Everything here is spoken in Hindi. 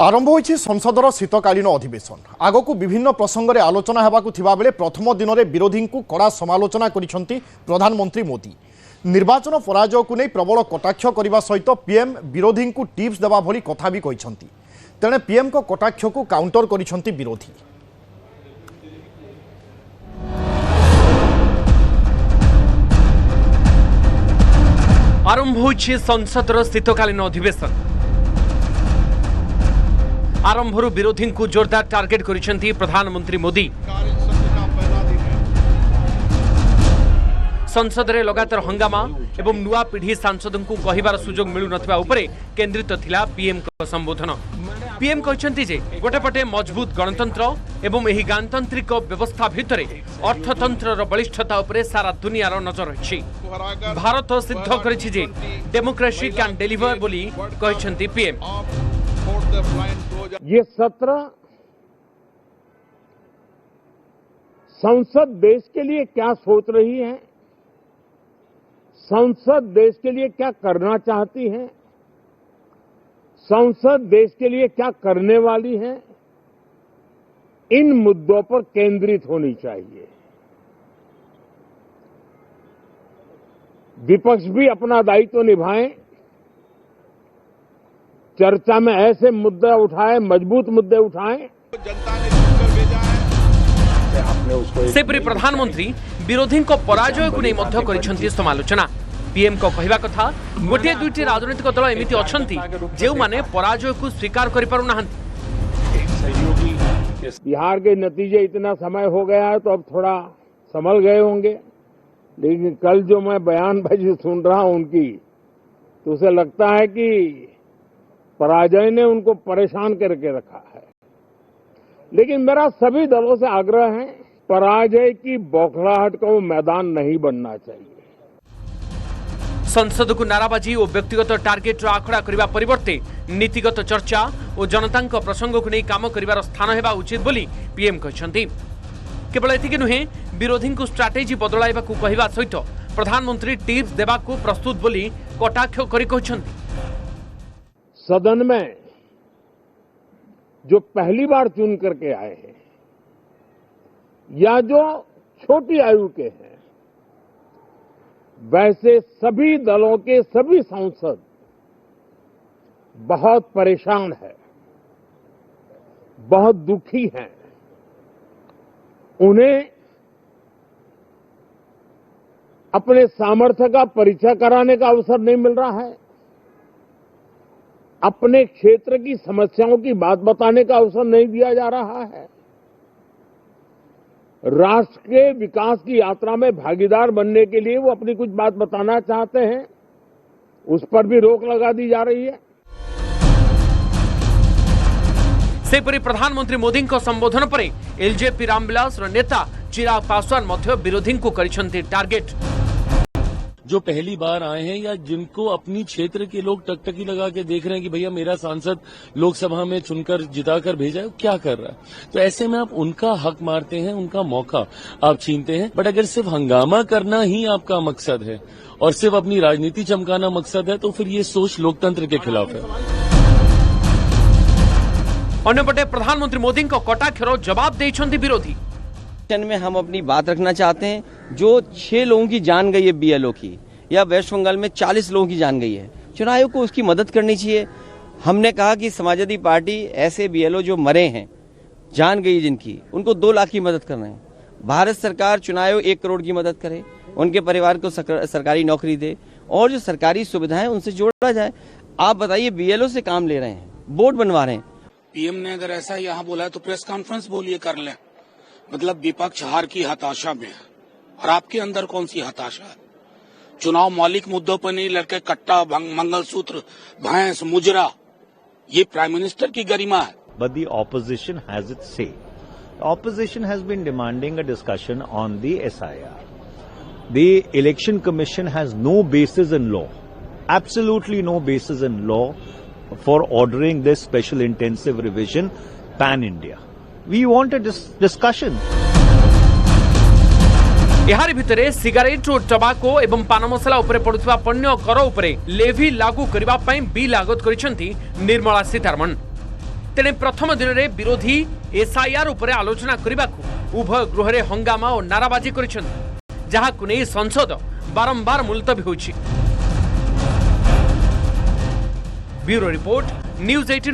आरंभ होइछि संसदर शीतकालीन अधिवेशन आगकू विभिन्न प्रसंग में आलोचना हेबाकू थिबा बेले प्रथम दिन में विरोधी को कड़ा समालोचना करिसेंति प्रधानमंत्री मोदी। निर्वाचन पराजय को नहीं प्रबल कटाक्ष करने सहित पीएम विरोधी को टिप्स देवा भली कथा भी कहिसेंति। तेणे पीएम को कटाक्ष को काउंटर करिसेंति विरोधी। आरंभ होइछि संसदर शीतकालीन अधिवेशन आरंभरू विरोधी को जोरदार टार्गेट करिसेंति प्रधानमंत्री मोदी। संसद में लगातार हंगामा एवं नुआ पीढ़ी सांसदों को कहिबार सुजोग मिलु नथिबा उपरे केंद्रित थिला पीएम को संबोधन। पीएम कहचंती जे गोटेपटे मजबूत गणतंत्र एवं एही गणतांत्रिक व्यवस्था भितरे अर्थतंत्र बलिष्ठता उपरे सारा दुनियार नजर रहिछि। भारत सिद्ध करिछि जे डेमोक्रेसी कैन डिलीवर बोली कहचंती पीएम। ये सत्र संसद देश के लिए क्या सोच रही है, संसद देश के लिए क्या करना चाहती है, संसद देश के लिए क्या करने वाली है, इन मुद्दों पर केंद्रित होनी चाहिए। विपक्ष भी अपना दायित्व निभाएं, चर्चा में ऐसे मुद्दे उठाए, मजबूत मुद्दे उठाएं। जनता ने चुनकर भेजा है। सेपरी प्रधानमंत्री विरोधी को पराजय को नहीं मध्य करिसेंति समालोचना। पीएम को कहवा कथा गोटे दुईटी राजनीतिक दल एमिति अछंती जेउ माने पराजय को स्वीकार करि पारु नाहंती। बिहार के नतीजे इतना समय हो गया है तो अब थोड़ा संभल गए होंगे, लेकिन कल जो मैं बयानबाजी सुन रहा हूं उनकी, तो उसे लगता है कि पराजय ने उनको परेशान करके रखा है। लेकिन मेरा सभी दलों से आग्रह है, पराजय की बौखलाहट का वो मैदान नहीं बनना चाहिए। संसद को नाराबाजी और व्यक्तिगत टार्गेट आखड़ा करने परिवर्ते नीतिगत चर्चा और जनता प्रसंग को नहीं काम करिवार स्थान हेबा उचित बोली पीएम कहछंती। केवल एतिके नुहे विरोधी को स्ट्राटेजी बदलाइबा को कहवा सहित प्रधानमंत्री टिप्स देबा को प्रस्तुत बोली कटाक्ष करि कहछंती। सदन में जो पहली बार चुन करके आए हैं या जो छोटी आयु के हैं, वैसे सभी दलों के सभी सांसद बहुत परेशान हैं, बहुत दुखी हैं। उन्हें अपने सामर्थ्य का परिचय कराने का अवसर नहीं मिल रहा है, अपने क्षेत्र की समस्याओं की बात बताने का अवसर नहीं दिया जा रहा है, राष्ट्र के विकास की यात्रा में भागीदार बनने के लिए वो अपनी कुछ बात बताना चाहते हैं, उस पर भी रोक लगा दी जा रही है। सेपरी प्रधानमंत्री मोदी को संबोधन पर एलजेपी रामविलास नेता चिराग पासवान मध्य विरोधी को करिसेंति टार्गेट। जो पहली बार आए हैं या जिनको अपनी क्षेत्र के लोग टकटकी लगा के देख रहे हैं कि भैया मेरा सांसद लोकसभा में चुनकर जिताकर भेजा है, क्या कर रहा है, तो ऐसे में आप उनका हक मारते हैं, उनका मौका आप छीनते हैं। बट अगर सिर्फ हंगामा करना ही आपका मकसद है और सिर्फ अपनी राजनीति चमकाना मकसद है, तो फिर ये सोच लोकतंत्र के खिलाफ है। अन्यपटे प्रधानमंत्री मोदी को कटाक्षर जवाब देछंती विरोधी। में हम अपनी बात रखना चाहते हैं। जो 6 लोगों की जान गई है बीएलओ की, या वेस्ट बंगाल में 40 लोगों की जान गई है, चुनाव आयोग को उसकी मदद करनी चाहिए। हमने कहा कि समाजवादी पार्टी ऐसे बीएलओ जो मरे हैं, जान गई जिनकी, उनको 2 लाख की मदद करना है। भारत सरकार चुनाव आयोग 1 करोड़ की मदद करे, उनके परिवार को सरकारी नौकरी दे और जो सरकारी सुविधाएं उनसे जोड़ा जाए। आप बताइए, बीएलओ से काम ले रहे हैं, बोर्ड बनवा रहे हैं। पीएम ने अगर ऐसा यहाँ बोला है तो प्रेस कॉन्फ्रेंस बोलिए, कर लें। मतलब विपक्ष हार की हताशा में है और आपके अंदर कौन सी हताशा है? चुनाव मौलिक मुद्दों पर नहीं लड़के कट्टा, मंगलसूत्र, भैंस, मुजरा, ये प्राइम मिनिस्टर की गरिमा है। But the opposition has its say. The opposition has been demanding a discussion on the SIR. The Election Commission has no basis in law, absolutely no basis in law for ordering this special intensive revision pan-India. We want a discussion. यार भितरे सिगारेट और टबाको एवं पान मसला उपरे पड़ुवा पण्य कर उपरे लेवी लागू करबा पई बिल आगत करिसेंती निर्मला सीतारमण। तेणे प्रथम दिन में विरोधी एसआईआर उपरे आलोचना करने को उभय गृह में हंगामा और नाराबाजी करिसेंति जहाकु नै संसद बारंबार मुलतवी होछि। Bureau report news 18।